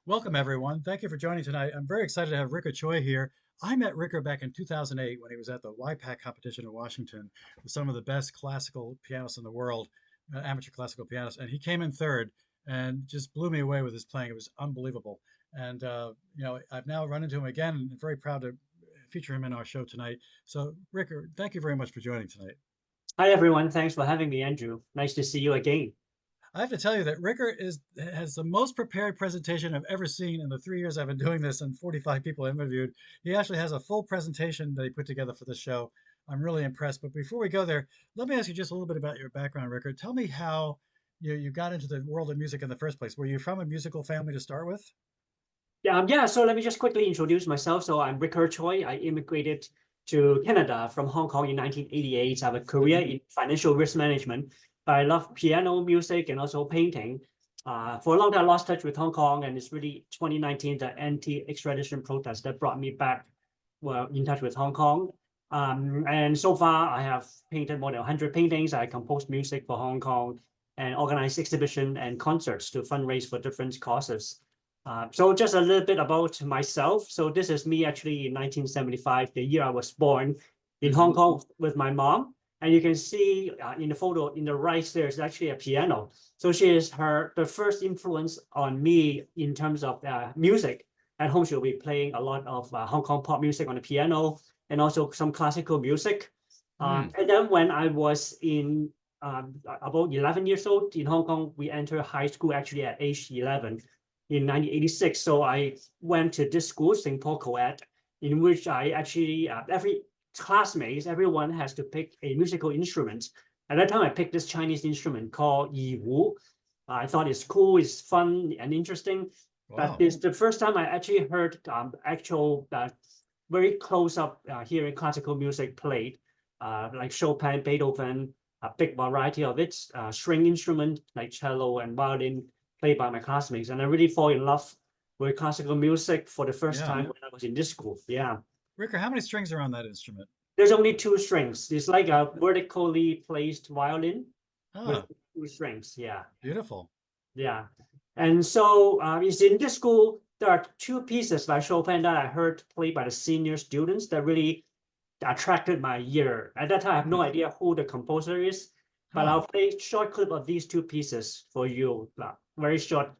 Welcome, everyone. Thank you for joining tonight. I'm very excited to have Ricker Choi here. I met Ricker back in 2008 when he was at the YPAC competition in Washington with some of the best classical pianists in the world, amateur classical pianists, and he came in third and just blew me away with his playing. It was unbelievable. And I've now run into him again, and I'm very proud to feature him in our show tonight. So, Ricker, thank you very much for joining tonight. Hi, everyone. Thanks for having me, Andrew. Nice to see you again. I have to tell you that Ricker has the most prepared presentation I've ever seen in the 3 years I've been doing this and 45 people interviewed. He actually has a full presentation that he put together for the show. I'm really impressed. But before we go there, let me ask you just a little bit about your background, Ricker. Tell me how you got into the world of music in the first place. Were you from a musical family to start with? Yeah, so let me just quickly introduce myself. So I'm Ricker Choi. I immigrated to Canada from Hong Kong in 1988. I have a career in financial risk management, but I love piano music and also painting. For a long time, I lost touch with Hong Kong, and it's really 2019, the anti-extradition protest that brought me back, well, in touch with Hong Kong. And so far, I have painted more than 100 paintings. I composed music for Hong Kong and organized exhibition and concerts to fundraise for different causes. So just a little bit about myself. So this is me actually in 1975, the year I was born in Hong Kong with my mom. And you can see in the photo in the right, there's actually a piano. So she is the first influence on me in terms of music. At home, she'll be playing a lot of Hong Kong pop music on the piano and also some classical music. And then when I was in about 11 years old in Hong Kong, we entered high school actually at age 11 in 1986. So I went to this school, St. Paul Co-ed, in which I actually, every classmates, everyone has to pick a musical instrument. At that time, I picked this Chinese instrument called Yiwu. I thought it's cool, it's fun and interesting. But Wow. this the first time I actually heard actual very close up hearing classical music played, like Chopin, Beethoven, a big variety of it, string instrument like cello and violin played by my classmates. And I really fall in love with classical music for the first Yeah. time when I was in this school. Yeah. Ricker, how many strings are on that instrument? There's only two strings. It's like a vertically placed violin with Ah, two strings. Yeah. beautiful. Yeah. And so it's in this school, there are two pieces by Chopin that I heard played by the senior students that really attracted my ear. At that time, I have no idea who the composer is, but Huh. I'll play a short clip of these two pieces for you. Very short.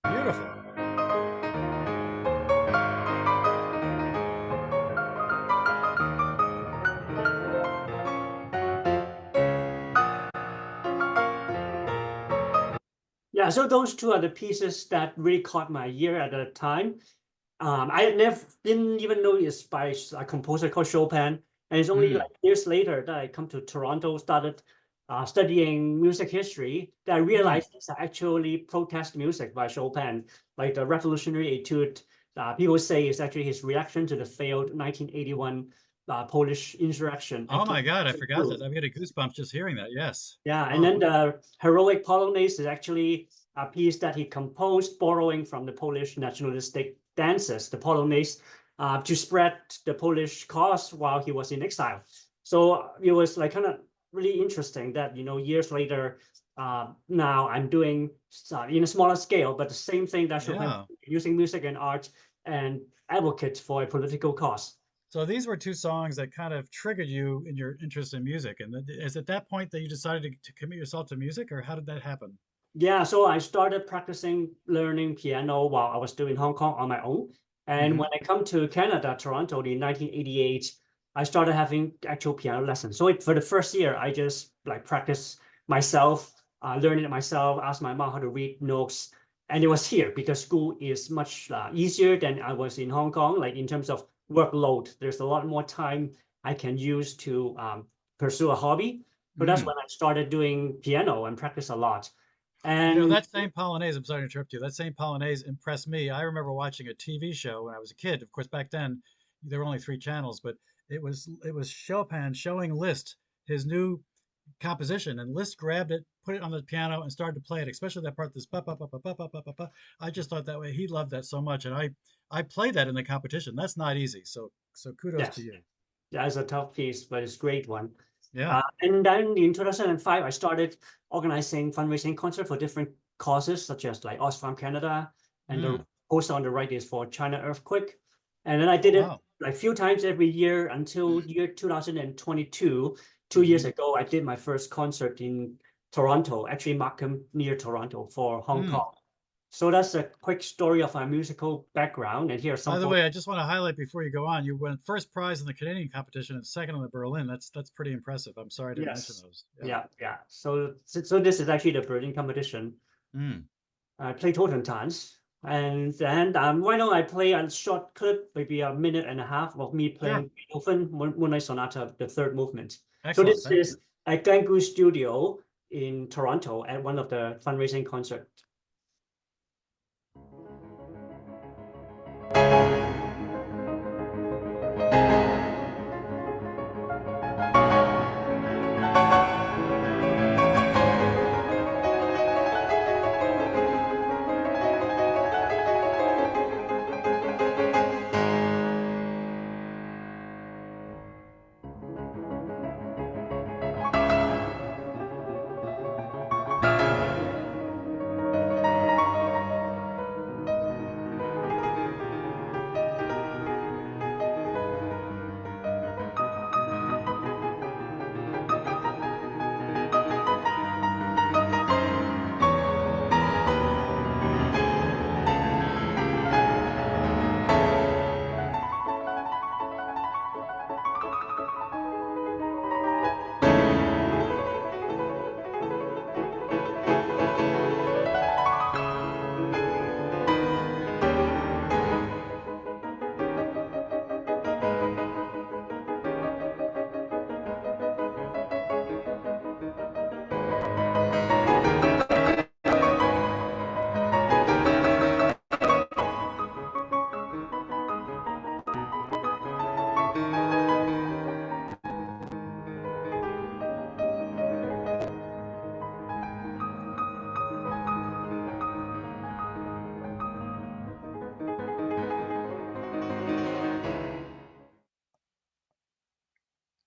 Beautiful. Yeah, so those two are the pieces that really caught my ear at the time. I never didn't even know it's by a composer called Chopin, and it's only like years later that I come to Toronto, started studying music history, that I realized it's actually protest music by Chopin, like the Revolutionary Etude. People say it's actually his reaction to the failed 1981 Polish insurrection. Oh my God, I forgot that. I'm getting goosebumps just hearing that. Yes. Yeah, and Oh, then the heroic Polonaise is actually a piece that he composed, borrowing from the Polish nationalistic dances, the Polonaise, to spread the Polish cause while he was in exile. So it was like kind of really interesting that, years later, now I'm doing in a smaller scale, but the same thing that Chopin, yeah. using music and art and advocate for a political cause. So these were two songs that kind of triggered you in your interest in music. And is it that point that you decided to commit yourself to music, or how did that happen? Yeah, so I started practicing learning piano while I was still in Hong Kong on my own. And when Hmm. I come to Canada, Toronto in 1988, I started having actual piano lessons. So for the first year, I just like practice myself, learning it myself, ask my mom how to read notes. And it was here because school is much easier than I was in Hong Kong, like in terms of workload. There's a lot more time I can use to pursue a hobby. So that's Mm. when I started doing piano and practice a lot. You know, And that same Polonaise, I'm sorry to interrupt you, that same Polonaise impressed me. I remember watching a TV show when I was a kid. Of course, back then, there were only 3 channels, but it was Chopin showing Liszt his new composition, and Liszt grabbed it, put it on the piano, and started to play it. Especially that part, this ba ba ba ba ba ba ba ba ba. I just thought that way. He loved that so much, and I played that in the competition. That's not easy. So kudos to Yes, you. yeah, it's a tough piece, but it's a great one. Yeah. And then in 2005, I started organizing fundraising concerts for different causes, such as like Oxfam Canada, and the Mm. poster on the right is for China earthquake. And then I Oh did it wow. like a few times every year until year 2022. 2 years Hmm. ago, I did my first concert in Toronto, actually Markham near Toronto for Hong Mm. Kong. So that's a quick story of my musical background. And here are By some the photos. way, I just want to highlight before you go on, you won first prize in the Canadian competition and second in the Berlin. That's pretty impressive. I'm sorry I didn't mention Yes. those. Yeah. So this is actually the Berlin competition. Mm. I play Totem Dance. And then why don't I play a short clip, maybe a minute and a half of me Sure. playing Beethoven Moonlight Sonata, the third movement. So Excellent. this Thank you. is at Gangu Studio in Toronto at one of the fundraising concerts.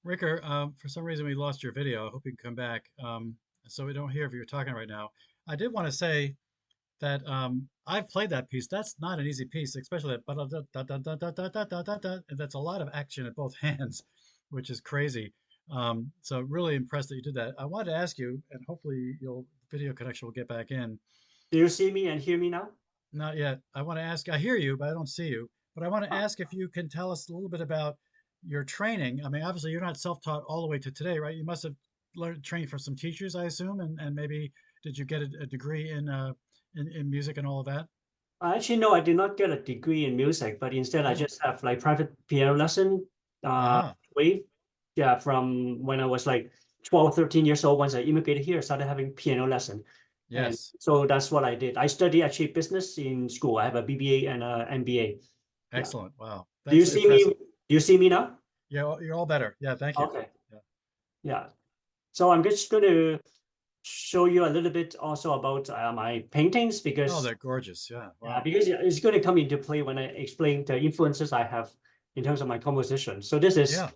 Ricker, for some reason we lost your video. I hope you can come back. So we don't hear if you're talking right now. I did want to say that I've played that piece. That's not an easy piece, especially that da-da-da-da-da-da-da-da-da-da, and that's a lot of action at both hands, which is crazy. So really impressed that you did that. I wanted to ask you, and hopefully your video connection will get back in. Do you see me and hear me now? Not yet. I want to ask, I hear you, but I don't see you. But I want to ask if you can tell us a little bit about your training. I mean, obviously you're not self-taught all the way to today, right? You must have learned trained from some teachers, I assume, and maybe did you get a degree in music and all of that? Actually, no, I did not get a degree in music, but instead I Oh, just have like private piano lesson. ah, Way, yeah, from when I was like 12, 13 years old. Once I immigrated here, I started having piano lesson. And yes, so that's what I did. I studied actually business in school. I have a BBA and a MBA. Yeah. excellent. Wow, Do you that's see me? impressive. Do you see me now? Yeah, you're all better. Yeah, thank you. Okay. Yeah. Yeah. So I'm just going to show you a little bit also about my paintings Oh, because they're gorgeous. Yeah, yeah, wow. because it's going to come into play when I explain the influences I have in terms of my composition. So this is Yeah.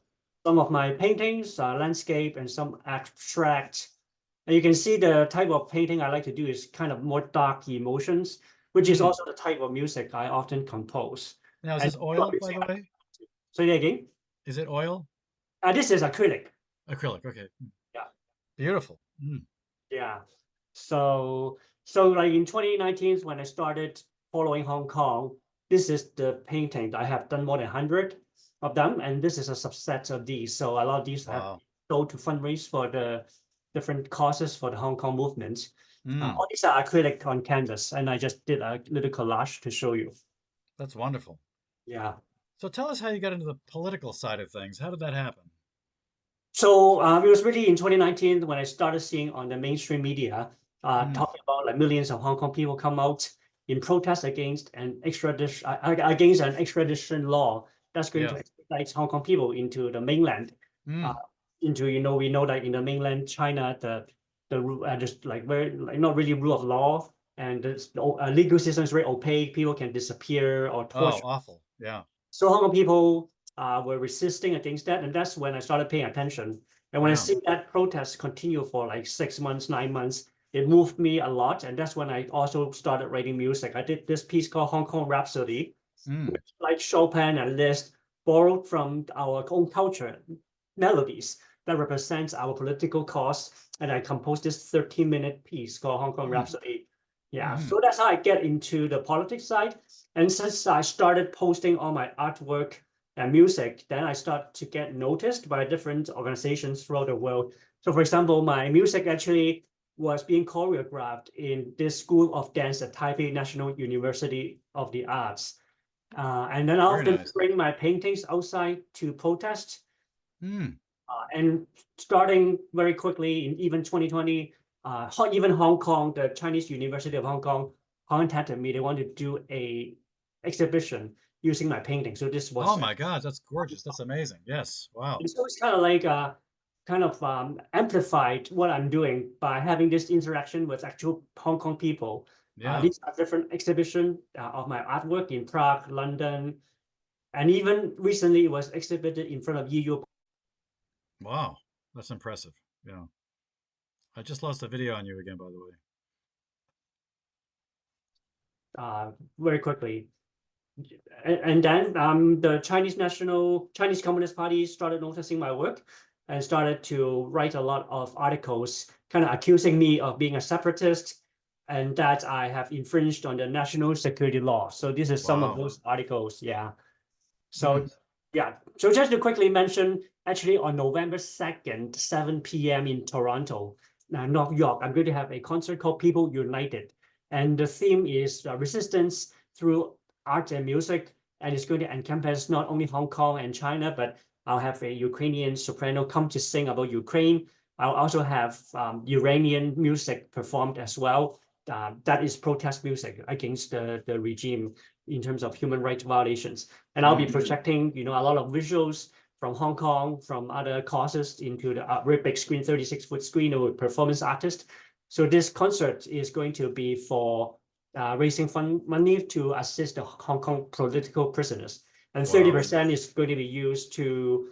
some of my paintings, landscape, and some abstract. And you can see the type of painting I like to do is kind of more dark emotions, which is Mm. also the type of music I often compose. Now, is And this oil, by the way? say that again. Is it oil? This is acrylic. Acrylic. Okay. Yeah. Beautiful. Mm. Yeah. So like in 2019, when I started following Hong Kong, this is the painting. I have done more than 100 of them, and this is a subset of these. So a lot of these have Wow. go to fundraise for the different causes for the Hong Kong movement. Mm. All these are acrylic on canvas, and I just did a little collage to show you. That's wonderful. Yeah. So tell us how you got into the political side of things. How did that happen? So it was really in 2019 when I started seeing on the mainstream media Mm. talking about like millions of Hong Kong people come out in protest against an extradition law that's going Yeah. to like Hong Kong people into the mainland, into, we know that in the mainland China, just like very, like not really rule of law, and the legal system is very opaque. People can disappear or torture. Oh, awful. Yeah. So Hong Kong people were resisting against that, and that's when I started paying attention. And when I see that protest continue for like 6 months, 9 months, it moved me a lot. And that's when I also started writing music. I did this piece called Kong Rhapsody, which, like Chopin and Liszt, borrowed from our own culture melodies that represents our political cause. And I composed this 13-minute piece called Kong Rhapsody. Yeah, so that's how I get into the politics side. And since I started posting all my artwork and music, then I start to get noticed by different organizations throughout the world. So for example, my music actually was being choreographed in this school of dance at Taipei National University of the Arts. And then I often bring my paintings outside to protest. And starting very quickly in even 2020, even Hong Kong, the Chinese University of Hong Kong contacted me. They wanted to do a exhibition using my painting. So this was, oh my God, that's gorgeous. That's amazing. Yes. Wow. and so it's kind of like amplified what I'm doing by having this interaction with actual Hong Kong people. Yeah. These are different exhibitions of my artwork in Prague, London, and even recently it was exhibited in front of EU. Wow. That's impressive. Yeah. I just lost the video on you again, by the way. Very quickly. And then the Chinese Communist Party started noticing my work and started to write a lot of articles kind of accusing me of being a separatist and that I have infringed on the national security law. So this is some of those articles. Yeah. So yeah. So just to quickly mention, actually on November 2nd, 7 p.m. in Toronto, New York, I'm going to have a concert called People United. And the theme is resistance through art and music, and it's going to encompass not only Hong Kong and China, but I'll have a Ukrainian soprano come to sing about Ukraine. I'll also have Iranian music performed as well. That is protest music against the regime in terms of human rights violations. And I'll be projecting, a lot of visuals from Hong Kong, from other causes into the very big screen, 36-foot screen with performance artists. So this concert is going to be for raising money to assist the Hong Kong political prisoners. And 30% is going to be used to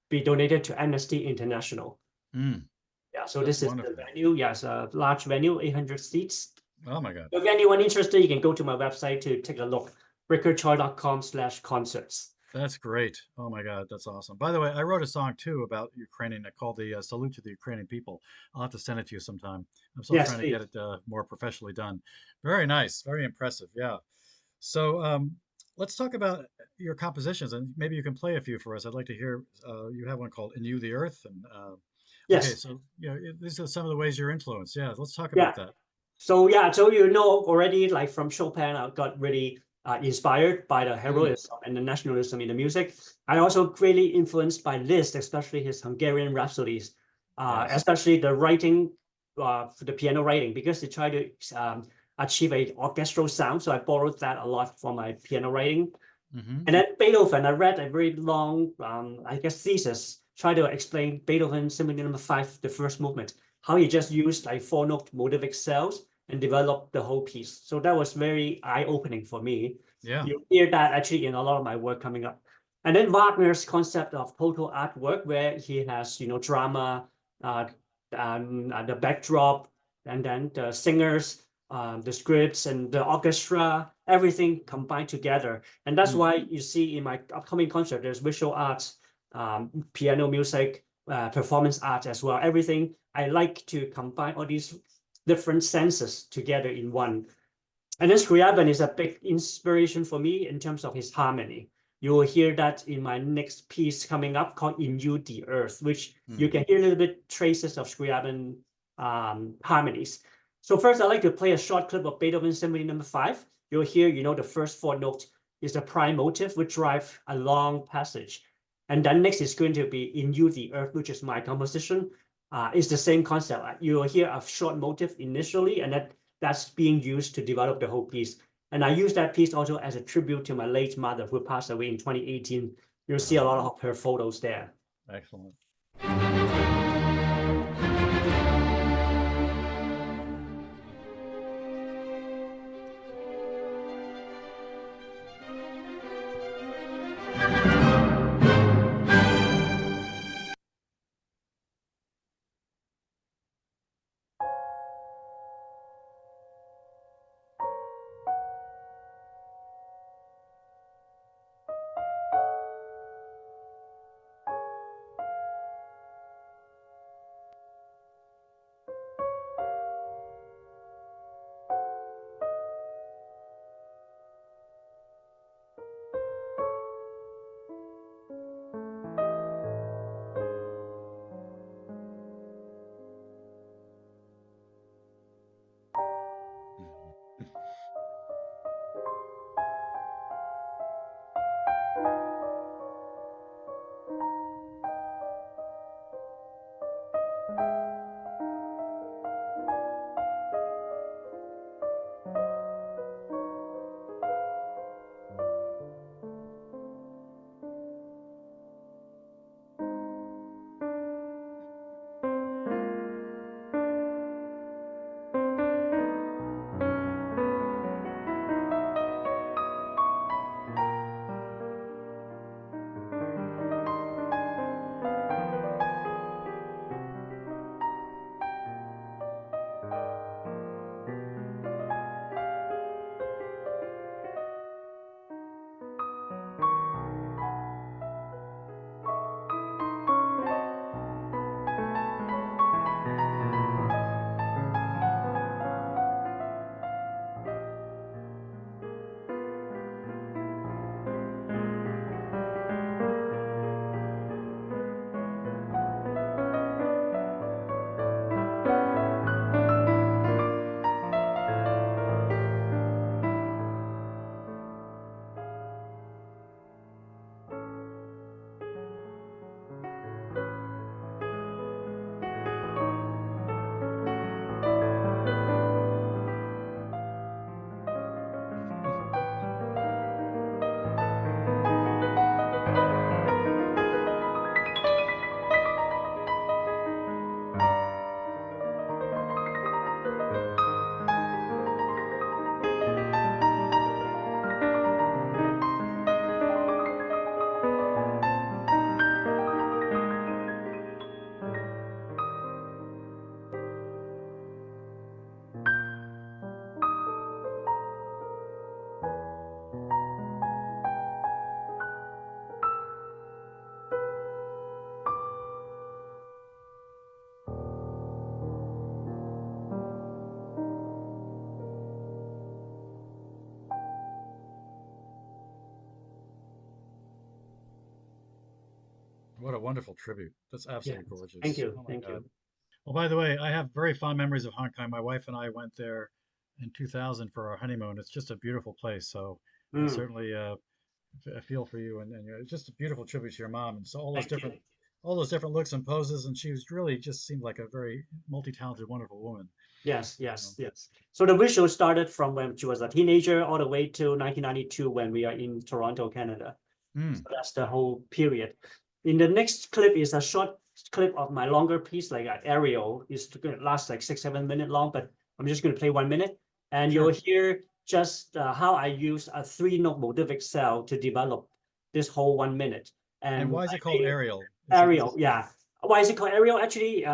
be donated to Amnesty International. Yeah, so this is the venue. Yes, a large venue, 800 seats. Oh my God. If anyone interested, you can go to my website to take a look, rickardchoi.com/concerts. That's great. Oh my God, that's awesome. By the way, I wrote a song too about Ukrainian called the Salute to the Ukrainian People. I'll have to send it to you sometime. I'm still trying to get it more professionally done. Very nice, very impressive. Yeah. So let's talk about your compositions, and maybe you can play a few for us. I'd like to hear. You have one called "In You, the Earth," and yes. Okay, so these are some of the ways you're influenced. Yeah, let's talk about that. So so already, like from Chopin, I got really inspired by the heroism and the nationalism in the music. I also greatly influenced by Liszt, especially his Hungarian rhapsodies, especially the writing, for the piano writing, because they try to achieve a orchestral sound. So I borrowed that a lot for my piano writing. And then Beethoven, I read a very long, thesis, try to explain Beethoven Symphony No. 5, the first movement, how he just used like 4-note motivic cells and developed the whole piece. So that was very eye-opening for me. Yeah. You hear that actually in a lot of my work coming up. And then Wagner's concept of total artwork, where he has, drama, the backdrop, and then the singers, the scripts and the orchestra, everything combined together. And that's why you see in my upcoming concert, there's visual arts, piano music, performance art as well. Everything. I like to combine all these different senses together in one. And then Scriabin is a big inspiration for me in terms of his harmony. You will hear that in my next piece coming up called In You, the Earth, which you can hear a little bit traces of Scriabin harmonies. So first, I'd like to play a short clip of Beethoven Symphony No. 5. You'll hear, the first 4 notes is the prime motive, which drive a long passage. And then next is going to be In You, the Earth, which is my composition. It's the same concept. You will hear a short motive initially, and that's being used to develop the whole piece. And I use that piece also as a tribute to my late mother, who passed away in 2018. You'll see a lot of her photos there. Excellent. What a wonderful tribute. That's absolutely Yes. gorgeous. Thank you. Oh my Thank God. you. Well, by the way, I have very fond memories of Hong Kong. My wife and I went there in 2000 for our honeymoon. It's just a beautiful place. So I Mm, certainly I feel for you, and it's just a beautiful tribute to your mom. And so thank you. all those different looks and poses, and she was really just seemed like a very multi-talented, wonderful woman. Yes, You yes, know. yes. So the visual started from when she was a teenager all the way to 1992 when we are in Toronto, Canada. So Mm. that's the whole period. In the next clip is a short clip of my longer piece, like an aerial. It's going to last like 6, 7 minutes long, but I'm just going to play 1 minute. And you'll Sure. hear just how I use a 3-note motivic cell to develop this whole 1 minute. And And why is it called Ariel? Is Ariel, it? yeah. Why is it called Ariel? Actually,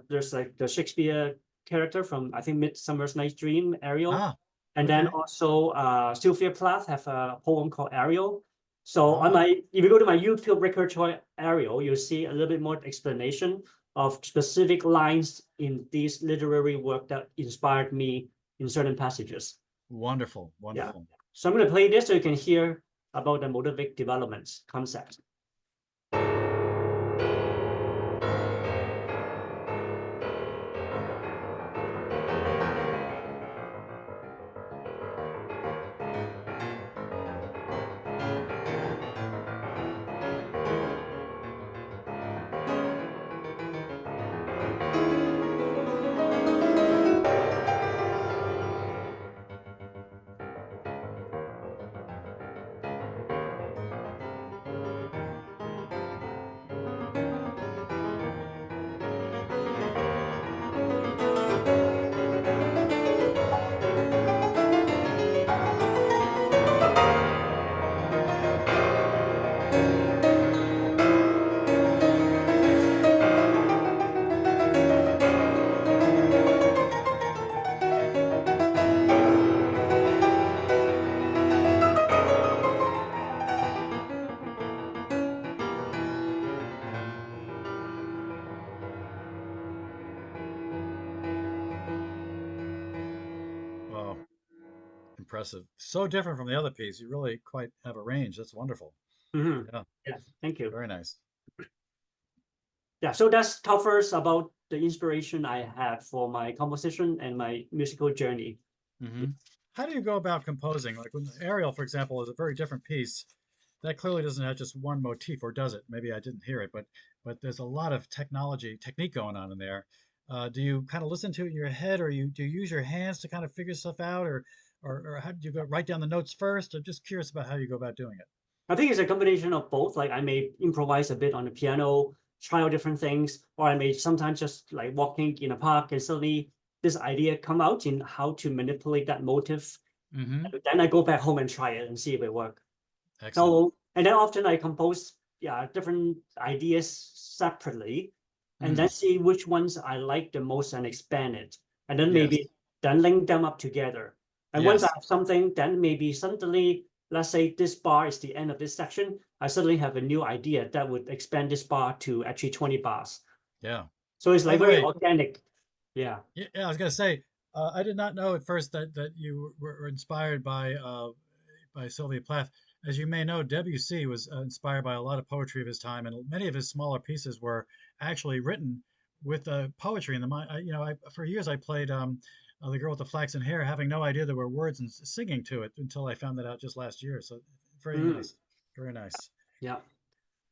there's like the Shakespeare character from I think Midsummer's Night's Dream, Ariel, Ah, and then okay. also Sylvia Plath have a poem called Ariel. So on Ah, my, if you go to my YouTube Ricker Choi Ariel, you'll see a little bit more explanation of specific lines in this literary work that inspired me in certain passages. wonderful, Yeah. wonderful. So I'm going to play this so you can hear about the motivic developments concept. impressive. So different from the other piece. You really quite have a range. That's wonderful. Mhm. Yeah, Yeah, thank you. very nice. Yeah, so that's covers about the inspiration I had for my composition and my musical journey. Hmm. How do you go about composing? Like when Ariel, for example, is a very different piece. That clearly doesn't have just one motif, or does it? Maybe I didn't hear it, but there's a lot of technique going on in there. Do you kind of listen to it in your head, or do you use your hands to kind of figure stuff out, or how do you go write down the notes first? I'm just curious about how you go about doing it. I think it's a combination of both. Like I may improvise a bit on the piano, try out different things, or I may sometimes just like walking in a park and suddenly this idea come out in how to manipulate that motive. Hmm. Then I go back home and try it and see if it works. Excellent. So, and then often I compose different ideas separately and then Mm. see which ones I like the most and expand it. And then Yes. maybe then link them up together. And once I Yes. have something, then maybe suddenly, let's say this bar is the end of this section, I suddenly have a new idea that would expand this bar to actually 20 bars. Yeah. So it's By like the very way, organic. Yeah. yeah, I was gonna say, I did not know at first that you were inspired by Sylvia Plath. As you may know, Debussy was inspired by a lot of poetry of his time, and many of his smaller pieces were actually written with poetry in them. For years I played The Girl with the Flaxen Hair, having no idea there were words and singing to it until I found that out just last year. So very Mm, nice, very nice. yeah.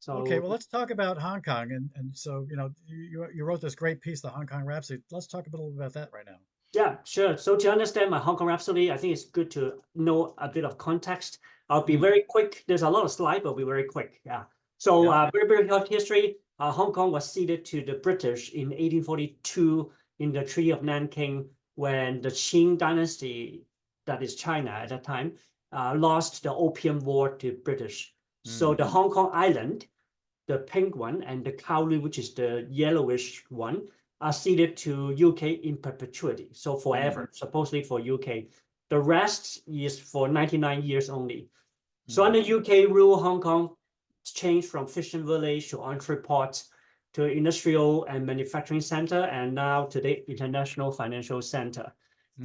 Okay, So well, let's talk about Hong Kong. And so, you wrote this great piece, the Hong Kong Rhapsody. Let's talk a little bit about that right now. yeah, sure. So to understand my Hong Kong Rhapsody, I think it's good to know a bit of context. I'll be Mm, very quick. There's a lot of slides, but I'll be very quick. Yeah. So yeah. very brief history. Hong Kong was ceded to the British in 1842 in the Treaty of Nanking when the Qing dynasty, that is China at that time, lost the Opium War to British. So Mm, the Hong Kong island, the pink one, and the Kowloon, which is the yellowish one, are ceded to UK in perpetuity, so mm, forever, supposedly for UK. The rest is for 99 years only. So mm, under UK rule, Hong Kong changed from fishing village to entrepot to industrial and manufacturing center, and now to the international financial center.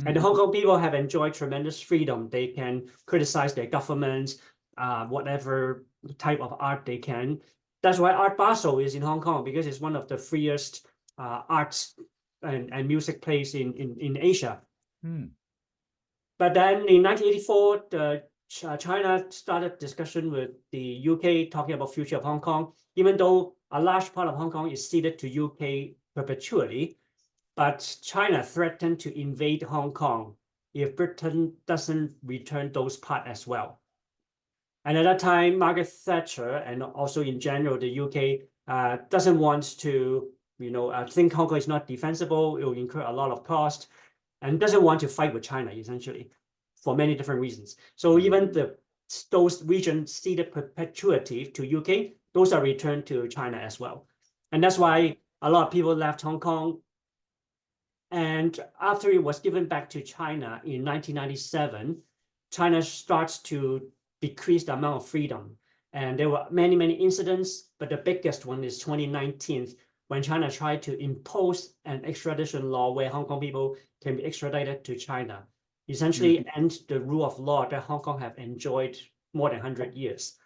And the mm. Hong Kong people have enjoyed tremendous freedom. They can criticize their government, whatever type of art they can. That's why Art Basel is in Hong Kong, because it's one of the freest arts and music place in Asia. Mm. But then in 1984, China started discussion with the UK talking about future of Hong Kong, even though a large part of Hong Kong is ceded to UK perpetually. But China threatened to invade Hong Kong if Britain doesn't return those parts as well. And at that time, Margaret Thatcher and also in general, the UK doesn't want to, think Hong Kong is not defensible. It will incur a lot of cost and doesn't want to fight with China, essentially, for many different reasons. So Mm. even those regions ceded perpetuity to UK, those are returned to China as well. And that's why a lot of people left Hong Kong. And after it was given back to China in 1997, China starts to decrease the amount of freedom. And there were many, many incidents, but the biggest one is 2019, when China tried to impose an extradition law where Hong Kong people can be extradited to China, essentially end the rule of law that Hong Kong have enjoyed more than 100 years.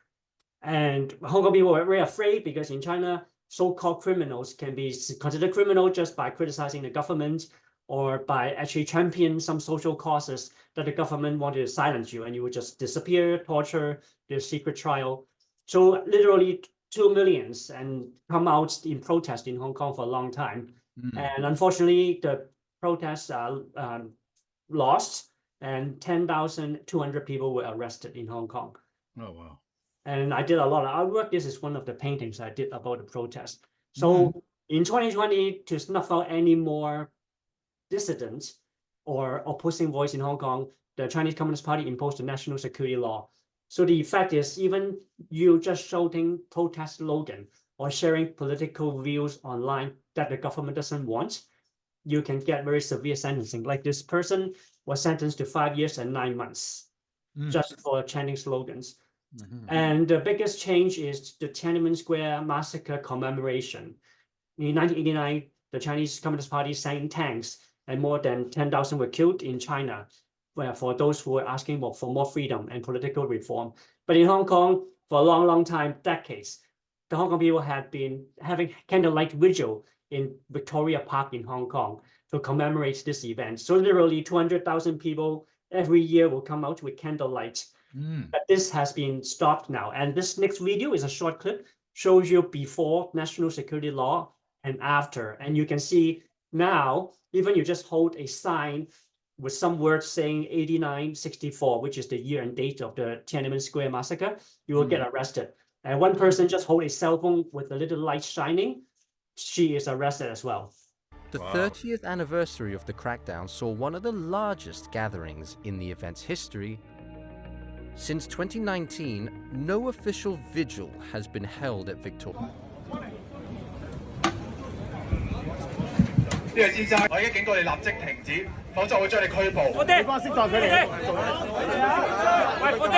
And Hong Kong people were very afraid because in China, so-called criminals can be considered criminal just by criticizing the government or by actually championing some social causes that the government wanted to silence you, and you would just disappear, torture, do a secret trial. So literally 2 millions and come out in protest in Hong Kong for a long time. Mm. And unfortunately, the protests are lost, and 10,200 people were arrested in Hong Kong. Oh, wow. And I did a lot of artwork. This is one of the paintings I did about the protest. Mm. So in 2020, to snuff out any more dissidents or opposing voice in Hong Kong, the Chinese Communist Party imposed a national security law. So the effect is even you just shouting protest slogan or sharing political views online that the government doesn't want, you can get very severe sentencing. Like this person was sentenced to 5 years and 9 months Mm. just for chanting slogans. Mm-hmm. And the biggest change is the Tiananmen Square massacre commemoration. In 1989, the Chinese Communist Party sank tanks and more than 10,000 were killed in China. for those who are asking for more freedom and political reform. But in Hong Kong, for a long, long time, decades, the Hong Kong people had been having candlelight vigil in Victoria Park in Hong Kong to commemorate this event. So literally 200,000 people every year will come out with candlelight. But this has been stopped now. And this next video is a short clip, shows you before national security law and after. And you can see now, even you just hold a sign with some words saying 8964, which is the year and date of the Tiananmen Square massacre, you will get arrested. And one person just hold a cell phone with a little light shining, she is arrested as well. The 30th anniversary of the crackdown saw one of the largest gatherings in the event's history. Since 2019, no official vigil has been held at Victoria. 呢位先生，我已經警告你立即停止，否則我會將你拘捕。我哋法適當佢哋。喂，副的。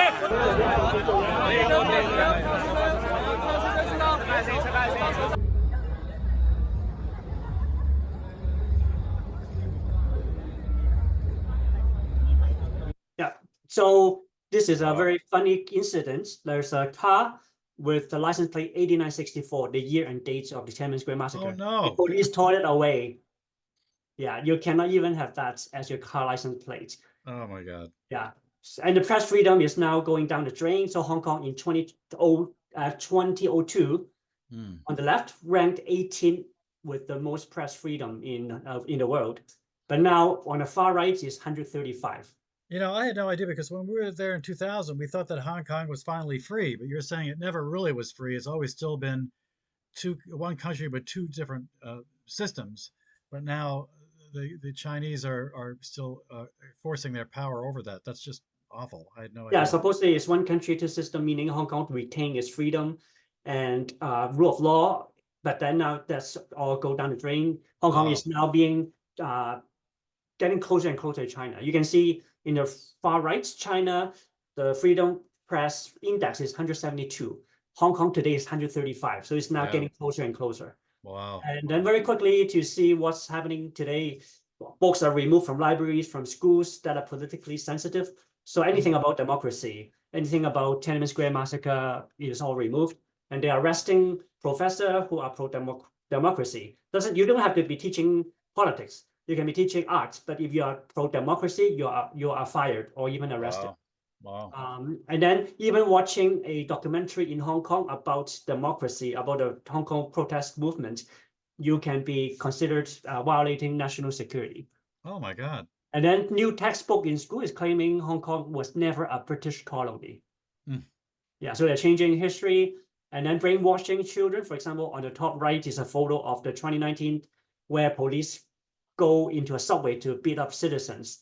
Yeah, so this is a very funny incident. There's a car with the license plate 8964, the year and date of the Tiananmen Square massacre. Oh no! The police tore it away. Yeah, you cannot even have that as your car license plate. Oh my God! Yeah, and the press freedom is now going down the drain. So Hong Kong in 2002, on the left, ranked 18 with the most press freedom in the world. But now on the far right is 135. You know, I had no idea because when we were there in 2000, we thought that Hong Kong was finally free, but you're saying it never really was free. It's always still been one country, but two different systems. But now the Chinese are still forcing their power over that. That's just awful. I had no idea. Yeah, supposedly it's one country, two system, meaning Hong Kong to retain its freedom and rule of law. But then now that's all go down the drain. Hong Kong is now being getting closer and closer to China. You can see in the far right, China, the freedom press index is 172. Hong Kong today is 135. So it's now getting closer and closer. Wow. And then very quickly to see what's happening today, books are removed from libraries, from schools that are politically sensitive. So anything about democracy, anything about Tiananmen Square massacre is all removed. And they are arresting professors who are pro-democracy. You don't have to be teaching politics. You can be teaching art, but if you are pro-democracy, you are fired or even arrested. Wow. And then even watching a documentary in Hong Kong about democracy, about the Hong Kong protest movement, you can be considered violating national security. Oh my God. And then new textbook in school is claiming Hong Kong was never a British colony. Yeah, so they're changing history and then brainwashing children. For example, on the top right is a photo of the 2019 where police go into a subway to beat up citizens.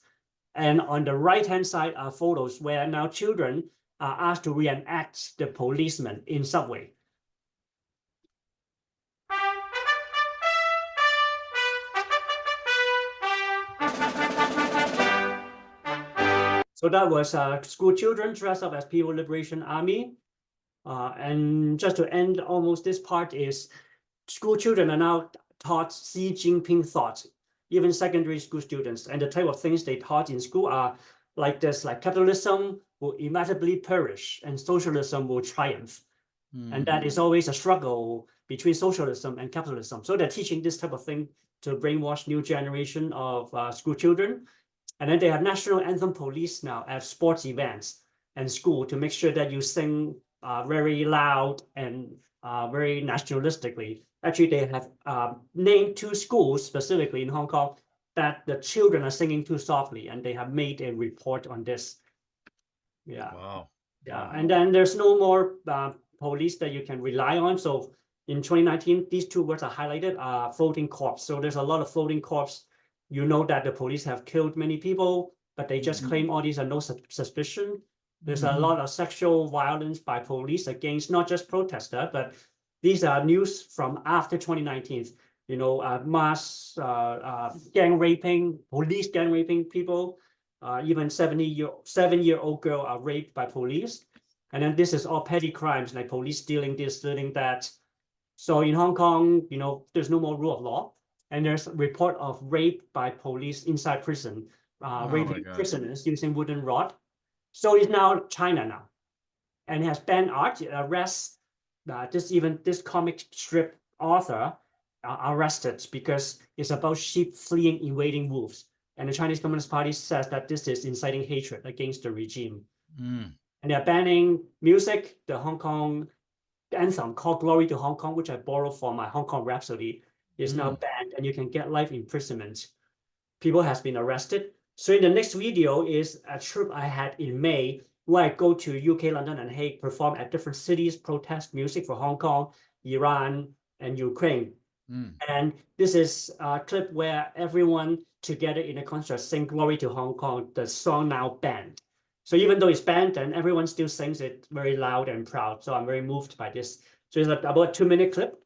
And on the right-hand side are photos where now children are asked to reenact the policeman in subway. So that was school children dressed up as People Liberation Army. And just to end almost this part is school children are now taught Xi Jinping thoughts, even secondary school students. And the type of things they taught in school are like this, like capitalism will inevitably perish and socialism will triumph. And that is always a struggle between socialism and capitalism. So they're teaching this type of thing to brainwash new generation of school children. And then they have national anthem police now at sports events and school to make sure that you sing very loud and very nationalistically. Actually, they have named two schools specifically in Hong Kong that the children are singing too softly, and they have made a report on this. Yeah. Wow. Yeah, and then there's no more police that you can rely on. So in 2019, these two words are highlighted, floating corpse. So there's a lot of floating corpse. You know that the police have killed many people, but they just claim all these are no suspicion. There's a lot of sexual violence by police against not just protesters, but these are news from after 2019. You know, mass gang raping, police gang raping people. Even 7-year-old girl are raped by police. And then this is all petty crimes like police stealing this, stealing that. So in Hong Kong, you know, there's no more rule of law. And there's a report of rape by police inside prison. raping God. prisoners using wooden rod. So it's now China now, and has banned art. It arrests this comic strip author arrested because it's about sheep fleeing invading wolves. And the Chinese Communist Party says that this is inciting hatred against the regime. And they're banning music. The Hong Kong anthem called Glory to Hong Kong, which I borrowed from my Kong Rhapsody, is now banned, and you can get life imprisonment. People has been arrested. So in the next video is a trip I had in May, where I go to UK, London, and Hague, perform at different cities, protest music for Hong Kong, Iran, and Ukraine. And this is a clip where everyone together in a concert sing Glory to Hong Kong, the song now banned. So even though it's banned, and everyone still sings it very loud and proud. So I'm very moved by this. So it's about a 2-minute clip.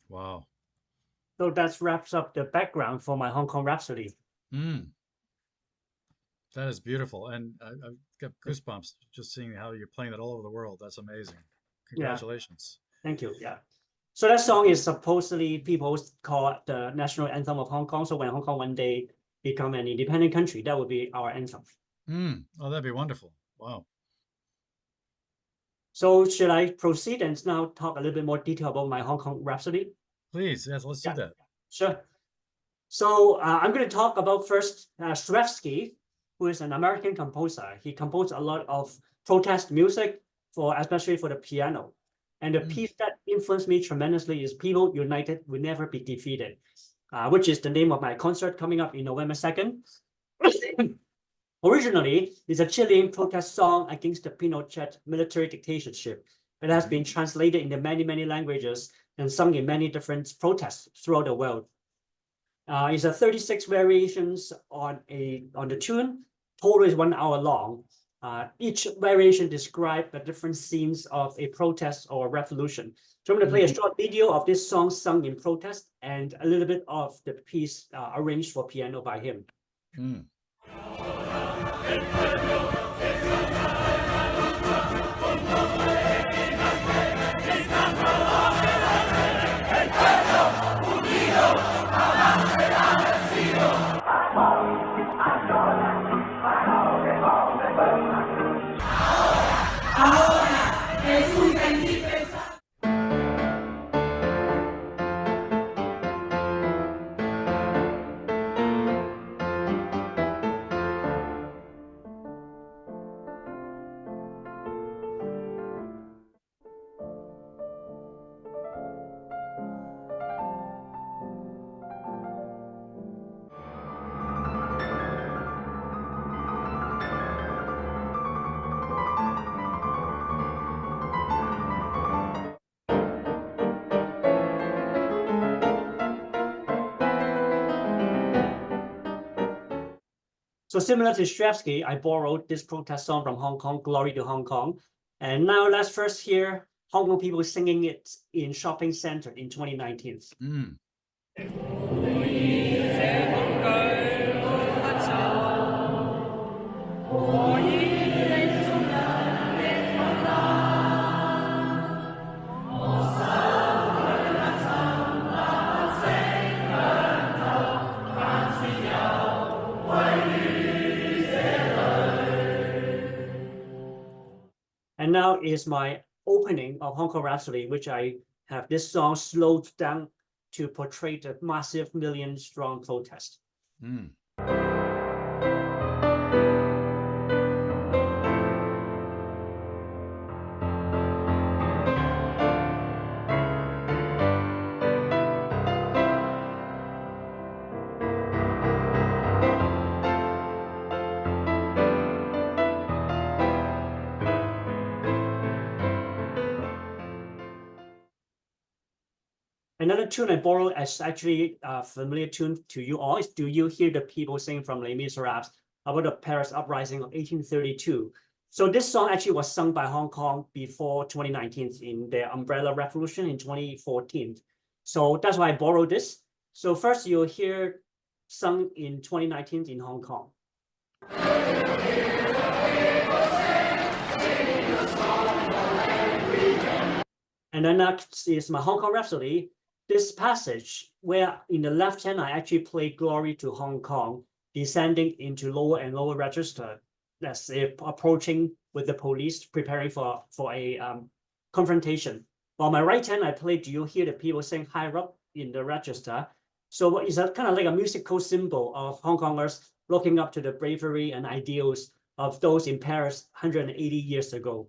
Wow. So that wraps up the background for my Hong Kong Rhapsody. That is beautiful. And I've got goosebumps just seeing how you're playing that all over the world. That's amazing. Congratulations. Yeah. Thank you. Yeah. So that song is supposedly people call it the national anthem of Hong Kong. So when Hong Kong one day become an independent country, that would be our anthem. Oh, that'd be wonderful. Wow. So should I proceed and now talk a little bit more detail about my Hong Kong Rhapsody? Please, yes, let's do that. Sure. So I'm going to talk about first Stravinsky, who is an American composer. He composed a lot of protest music, especially for the piano. And the piece that influenced me tremendously is People United Will Never Be Defeated, which is the name of my concert coming up in November 2nd. Originally, it's a Chilean protest song against the Pinochet military dictatorship. It has been translated into many, many languages and sung in many different protests throughout the world. It's a 36 variations on the tune. Total is 1 hour long. Each variation describes the different scenes of a protest or a revolution. So I'm going to play a short video of this song sung in protest and a little bit of the piece arranged for piano by him. So similar to Stravinsky, I borrowed this protest song from Hong Kong, Glory to Hong Kong. And now let's first hear Hong Kong people singing it in shopping center in 2019. And now is my opening of Hong Kong Rhapsody, which I have this song slowed down to portray the massive million-strong protest. Another tune I borrowed is actually a familiar tune to you all. Is Do You Hear the People Sing from Les Miserables about the Paris uprising of 1832. So this song actually was sung by Hong Kong before 2019 in the Umbrella Revolution in 2014. So that's why I borrowed this. So first you'll hear sung in 2019 in Hong Kong. And then next is my Hong Kong Rhapsody. This passage where in the left hand, I actually play Glory to Hong Kong, descending into lower and lower register. That's approaching with the police, preparing for a confrontation. While my right hand, I play Do You Hear the People Sing higher up in the register. So it's a kind of like a musical symbol of HongKongers looking up to the bravery and ideals of those in Paris 180 years ago.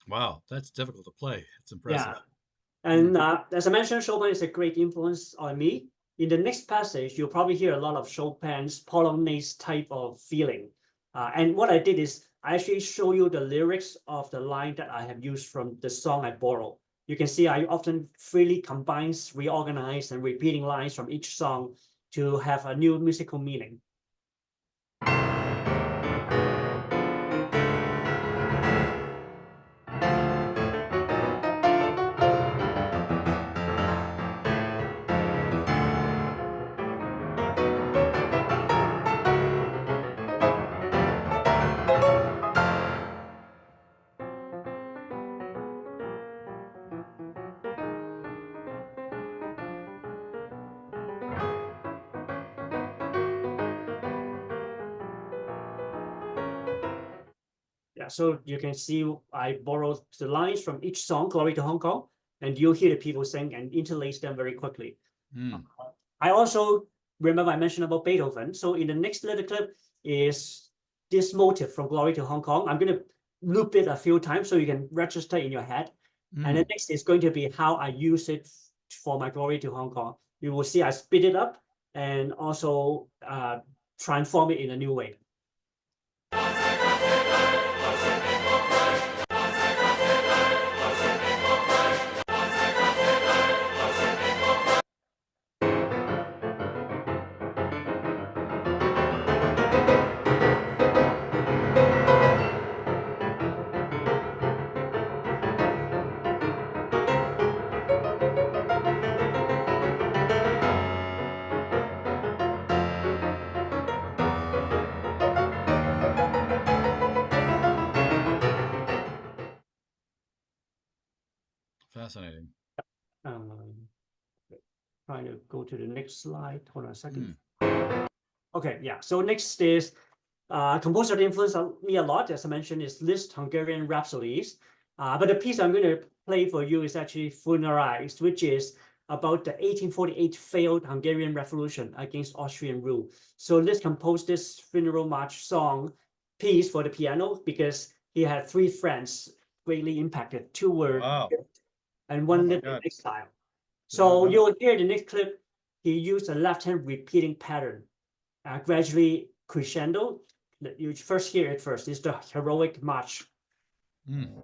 Wow, that's difficult to play. It's impressive. Yeah. And as I mentioned, Chopin is a great influence on me. In the next passage, you'll probably hear a lot of Chopin's Polonaise type of feeling. And what I did is I actually show you the lyrics of the line that I have used from the song I borrowed. You can see I often freely combines, reorganize, and repeating lines from each song to have a new musical meaning. Yeah, so you can see I borrowed the lines from each song, Glory to Hong Kong, and you'll hear the people sing and interlace them very quickly. I also remember I mentioned about Beethoven. So in the next little clip is this motive from Glory to Hong Kong. I'm going to loop it a few times so you can register in your head. And the next is going to be how I use it for my Glory to Hong Kong. You will see I speed it up and also transform it in a new way. Fascinating. Trying to go to the next slide. Hold on a second. Okay, yeah. So next is composer that influenced me a lot, as I mentioned, is Liszt Hungarian Rhapsodies. But the piece I'm going to play for you is actually Funeralized, which is about the 1848 failed Hungarian Revolution against Austrian rule. So Liszt composed this funeral march song piece for the piano because he had three friends greatly impacted. Two were and one lived in exile. So you'll hear the next clip, he used a left-hand repeating pattern, gradually crescendo. You first hear it first. It's the heroic march. Mm.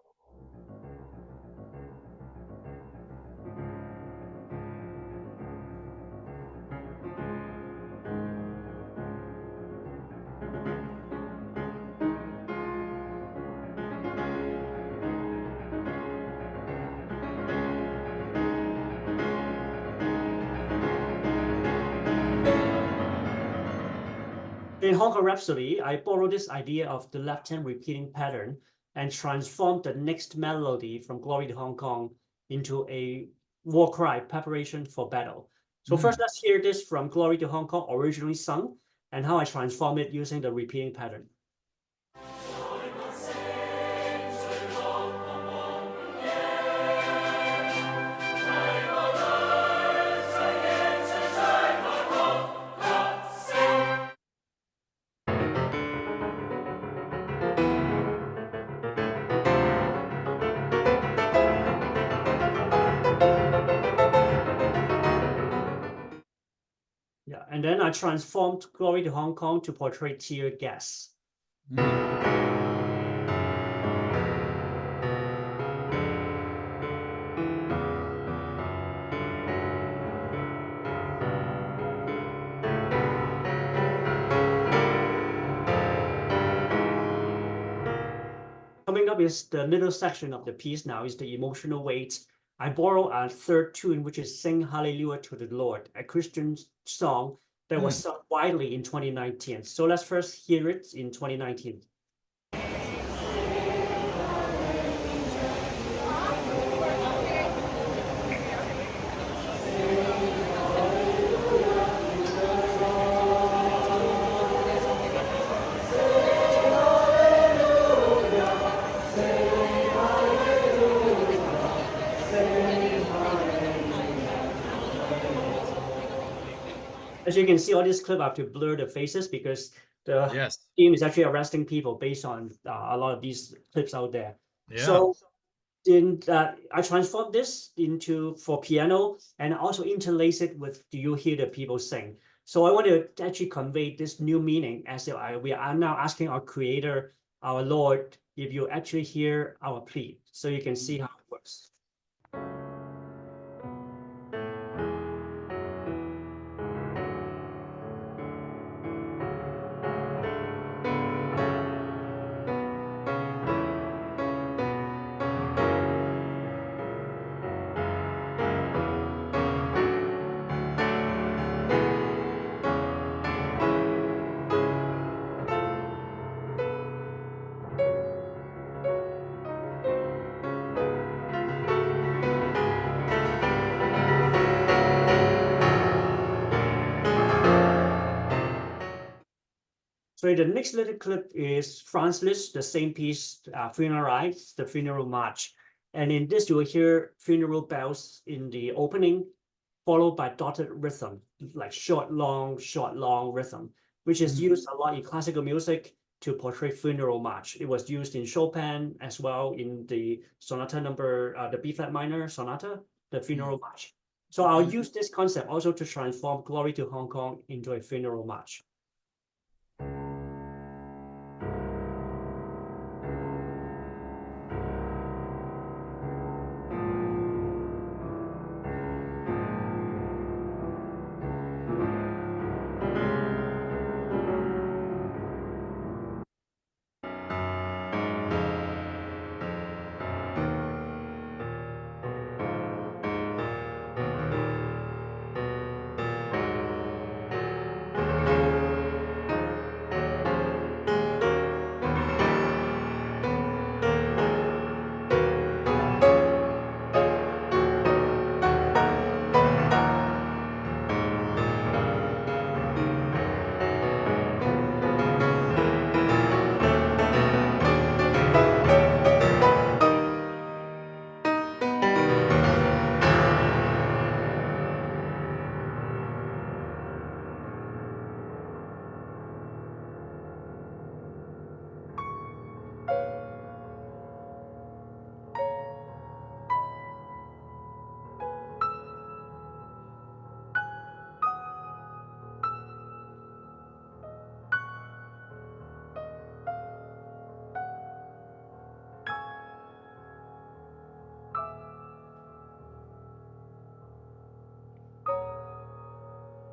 In Kong Rhapsody, I borrowed this idea of the left-hand repeating pattern and transformed the next melody from Glory to Hong Kong into a war cry preparation for battle. So first, let's hear this from Glory to Hong Kong, originally sung, and how I transform it using the repeating pattern. Yeah, and then I transformed Glory to Hong Kong to portray tear gas. Coming up is the little section of the piece now, is the emotional weight. I borrow a third tune, which is Sing Hallelujah to the Lord, a Christian song that was sung widely in 2019. So let's first hear it in 2019. As you can see, all this clip I have to blur the faces because the team is actually arresting people based on a lot of these clips out there. Yeah. So I transformed this into for piano and also interlace it with "Do You Hear the People Sing?" So I want to actually convey this new meaning as we are now asking our Creator, our Lord, if you actually hear our plea. So you can see how it works. So the next little clip is Franz Liszt, the same piece, Funeral Rites, the Funeral March. And in this, you will hear funeral bells in the opening, followed by dotted rhythm, like short, long rhythm, which is used a lot in classical music to portray funeral march. It was used in Chopin as well in the sonata number, the B flat minor sonata, the funeral march. So I'll use this concept also to transform Glory to Hong Kong into a funeral march.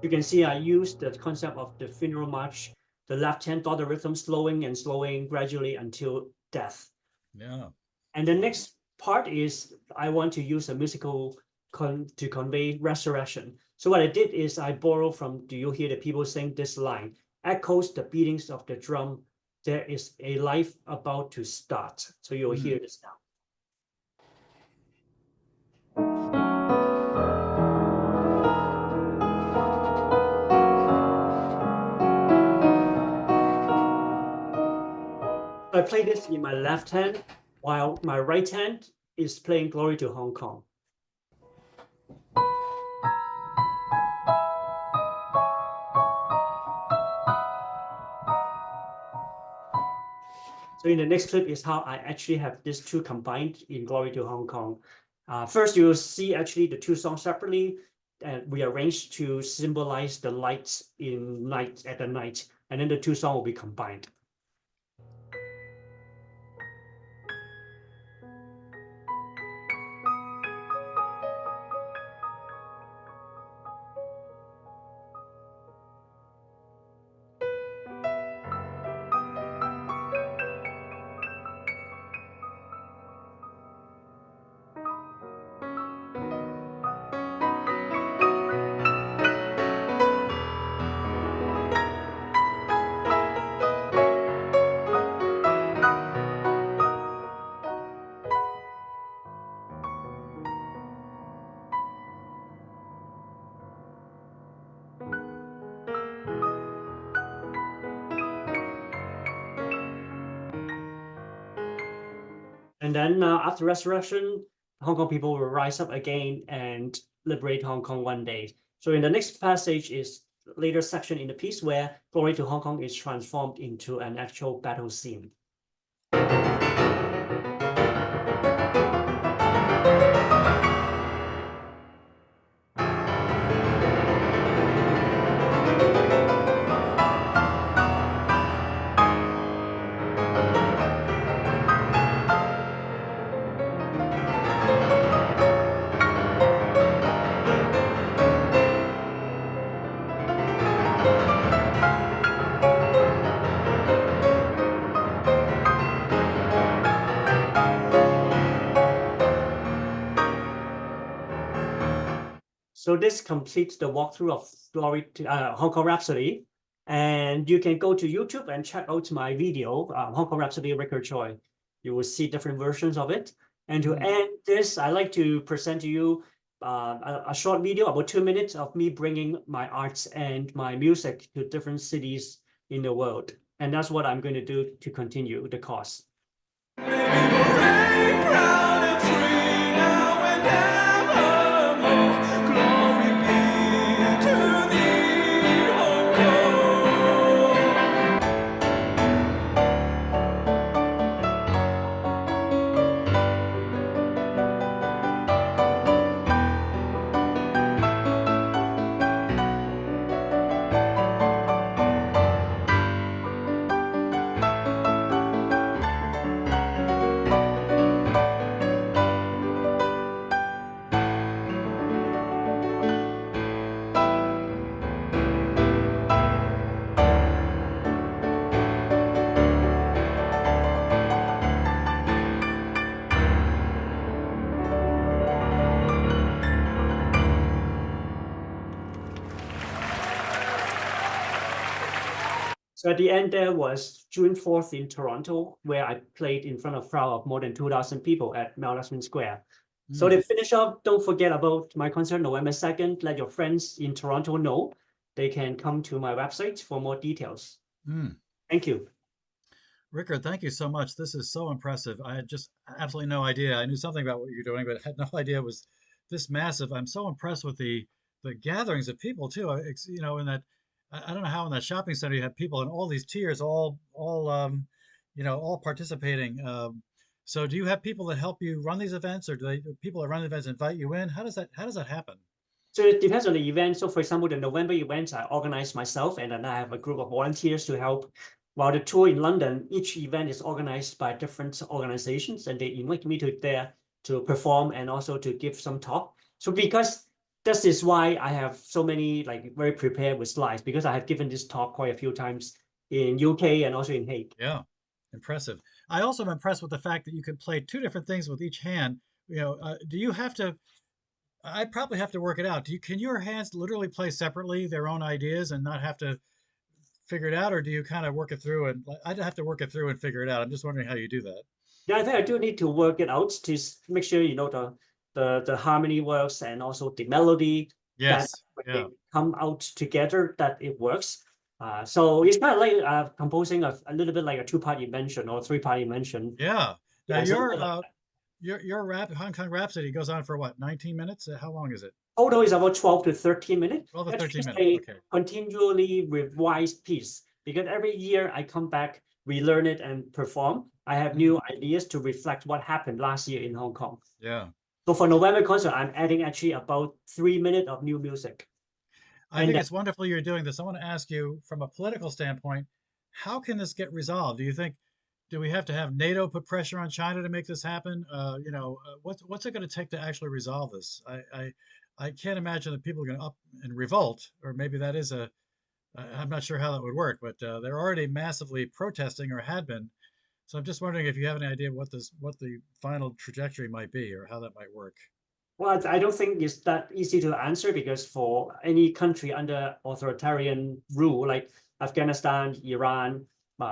You can see I used the concept of the funeral march, the left hand dot the rhythm slowing and slowing gradually until death. Yeah. And the next part is I want to use a musical to convey resurrection. So what I did is I borrow from, do you hear the people sing this line? Echoes the beatings of the drum. There is a life about to start. So you'll hear this now. I play this in my left hand, while my right hand is playing Glory to Hong Kong. So in the next clip is how I actually have these two combined in Glory to Hong Kong. First, you will see actually the two songs separately and rearranged to symbolize the lights in night at the night, and then the two songs will be combined. And then after resurrection, Hong Kong people will rise up again and liberate Hong Kong one day. So in the next passage is later section in the piece where Glory to Hong Kong is transformed into an actual battle scene. So this completes the walkthrough of Glory to Hong Kong Rhapsody. And you can go to YouTube and check out my video, Hong Kong Rhapsody, Ricker Choi. You will see different versions of it. And to end this, I'd like to present to you a short video, about 2 minutes, of me bringing my arts and my music to different cities in the world. And that's what I'm going to do to continue the course. So at the end, there was June 4th in Toronto, where I played in front of a crowd of more than 2,000 people at Malazmin Square. So to finish up, don't forget about my concert November 2nd. Let your friends in Toronto know. They can come to my website for more details. Thank you. Ricker, thank you so much. This is so impressive. I had just absolutely no idea. I knew something about what you're doing, but had no idea it was this massive. I'm so impressed with the gatherings of people too. You know, in that, I don't know how in that shopping center you have people in all these tiers, all participating. So do you have people that help you run these events, or do people that run the events invite you in? How does that happen? So it depends on the event. So for example, the November event, I organize myself, and then I have a group of volunteers to help. While the tour in London, each event is organized by different organizations, and they invite me to there to perform and also to give some talk. So because this is why I have so many like very prepared with slides, because I have given this talk quite a few times in UK and also in Hague. Yeah, impressive. I also am impressed with the fact that you can play two different things with each hand. Do you have to? I probably have to work it out. Can your hands literally play separately their own ideas and not have to figure it out, or do you kind of work it through? And I'd have to work it through and figure it out. I'm just wondering how you do that. Yeah, I think I do need to work it out to make sure the harmony works and also the melody that Yes. Yeah. come out together, that it works. So it's kind of like composing a little bit like a two-part invention or three-part invention. Yeah. Now Yeah, your rap Hong Kong Rhapsody goes on for what, 19 minutes? How long is it? total is about 12 to 13 minutes. 12 to 13 It's minutes. Okay. continually revised piece, because every year I come back, relearn it and perform. I have new ideas to reflect what happened last year in Hong Kong. Yeah. So for November concert, I'm adding actually about 3 minutes of new music. I think it's wonderful you're doing this. I want to ask you, from a political standpoint, how can this get resolved? Do we have to have NATO put pressure on China to make this happen? What's it going to take to actually resolve this? I can't imagine that people are going to up and revolt, or maybe that is I'm not sure how that would work, but they're already massively protesting or had been. So I'm just wondering if you have any idea what the final trajectory might be, or how that might work. Well, I don't think it's that easy to answer, because for any country under authoritarian rule, like Afghanistan, Iran,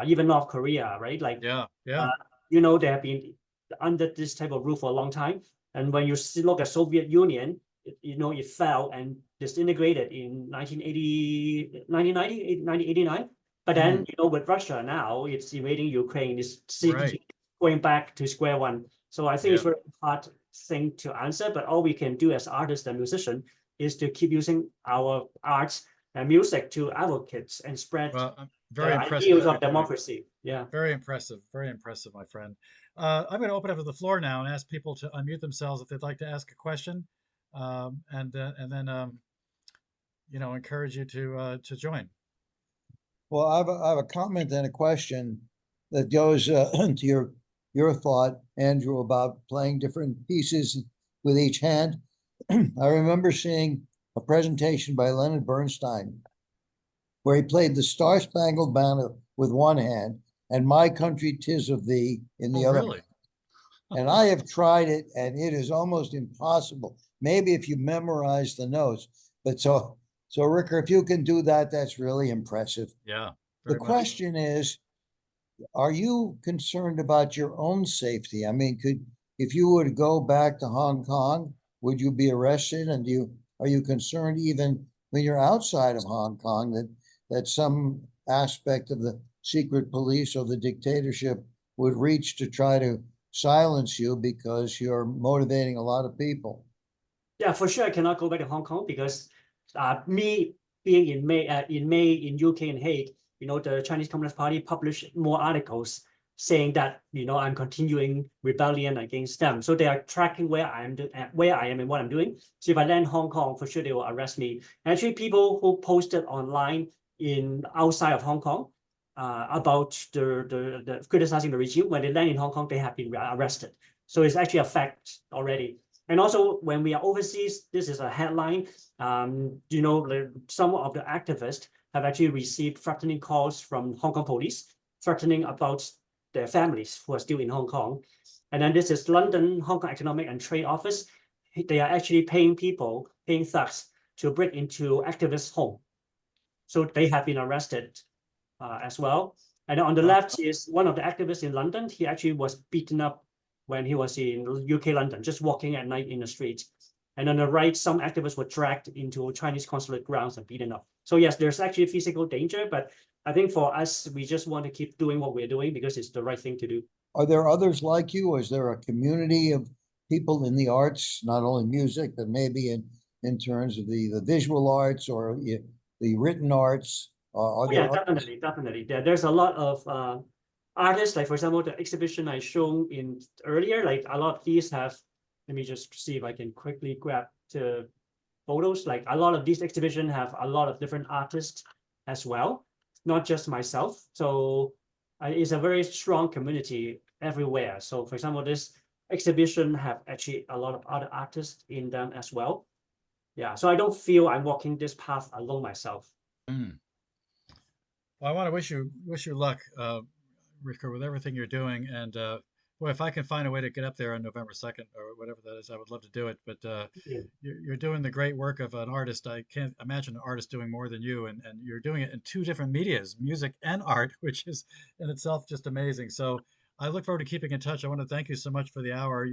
even North Korea, right? Like, Yeah. they have been under this type of rule for a long time. And when you look at Soviet Union, it fell and disintegrated in 1980, 1990, 1989. But then, with Russia now, it's invading Ukraine, it's going back to square one. So I think it's very hard thing to answer, but all we can do as artists and musicians is to keep using our arts and music to advocate and spread very the impressive ideals of democracy. Yeah. Very impressive, my friend. I'm going to open up to the floor now and ask people to unmute themselves if they'd like to ask a question, and then encourage you to join. Well, I have a comment and a question that goes to your thought, Andrew, about playing different pieces with each hand. I remember seeing a presentation by Leonard Bernstein where he played the Star Spangled Banner with one hand and My Country 'Tis of Thee in the other. Really? And I have tried it, and it is almost impossible. Maybe if you memorize the notes, but so Ricker, if you can do that, that's really impressive. Yeah. The question is, are you concerned about your own safety? I mean, if you were to go back to Hong Kong, would you be arrested? And are you concerned even when you're outside of Hong Kong that some aspect of the secret police or the dictatorship would reach to try to silence you because you're motivating a lot of people? Yeah, for sure I cannot go back to Hong Kong, because me being in May in UK and Hague, the Chinese Communist Party published more articles saying that, I'm continuing rebellion against them. So they are tracking where I am and what I'm doing. So if I land Hong Kong, for sure they will arrest me. Actually, people who posted online outside of Hong Kong about the criticizing the regime, when they land in Hong Kong, they have been arrested. So it's actually a fact already. And also, when we are overseas, this is a headline. Some of the activists have actually received threatening calls from Hong Kong police, threatening about their families who are still in Hong Kong. And then this is London, Hong Kong Economic and Trade Office. They are actually paying thugs to break into activists' home. So they have been arrested as well. And on the left is one of the activists in London. He actually was beaten up when he was in UK London, just walking at night in the street. And on the right, some activists were dragged into Chinese consulate grounds and beaten up. So yes, there's actually physical danger, but I think for us, we just want to keep doing what we're doing because it's the right thing to do. Are there others like you? Is there a community of people in the arts, not only music, but maybe in terms of the visual arts or the written arts? Definitely. There's a lot of artists, like for example, the exhibition I shown in earlier, like a lot of these have, let me just see if I can quickly grab the photos. Like a lot of these exhibitions have a lot of different artists as well, not just myself. So it's a very strong community everywhere. So for example, this exhibition have actually a lot of other artists in them as well. Yeah, so I don't feel I'm walking this path alone myself. Mm. Well, I want to wish you luck, Ricker, with everything you're doing. And boy, if I can find a way to get up there on November 2nd or whatever that is, I would love to do it. But Yeah. you're doing the great work of an artist. I can't imagine an artist doing more than you, and you're doing it in two different medias, music and art, which is in itself just amazing. So I look forward to keeping in touch. I want to thank you so much for the hour. You